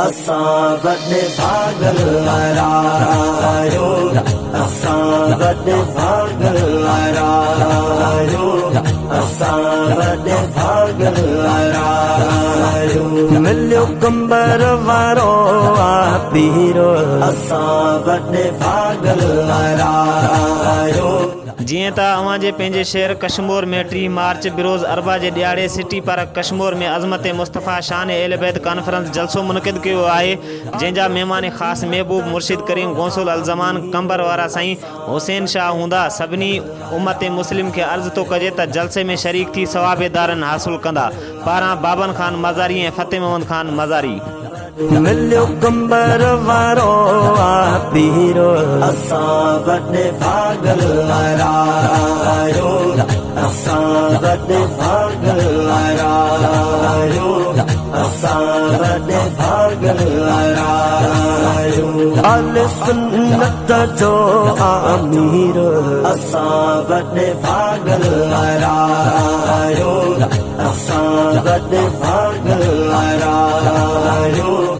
असां वॾे भागल आहियो, असां वॾे भागल आहियो, असां वॾे भागल आहियो। मिलियो कंबर वारो आ पीरो, असां वॾे भागल आहियो। जीअं त अवां जे पंहिंजे शहर कश्मीर में 3 मार्च बिरोज़ अरबा जे ॾियारे सिटी पार्क कश्मीर में अज़मत मुस्तफ़ा शान एल बैत कॉन्फ्रेंस जलसो मुनक़िद कयो आहे, जंहिंजा महिमान ख़ासि महबूब मुर्शिद करीम गौसुल अलज़मान कंबर वारा साईं हुसैन शाह हूंदा। सभिनी उम्मत मुस्लिम खे अर्ज़ थो कजे त जलसे में शरीक थी सवाबेदारनि हासिल कंदा। पारां बाबन खान मज़ारी ऐं फ़तेह मोहम्मद खान मज़ारी। मिलियो कंबर वारो आ पीरो, असां वॾे भागल आहियो, असां वॾे भागल आहियो, असां वॾे भागल आहियो। आले सुन्नत जो आमीर, असां वॾे भागल आहियो, असां वॾे भागल आहियो।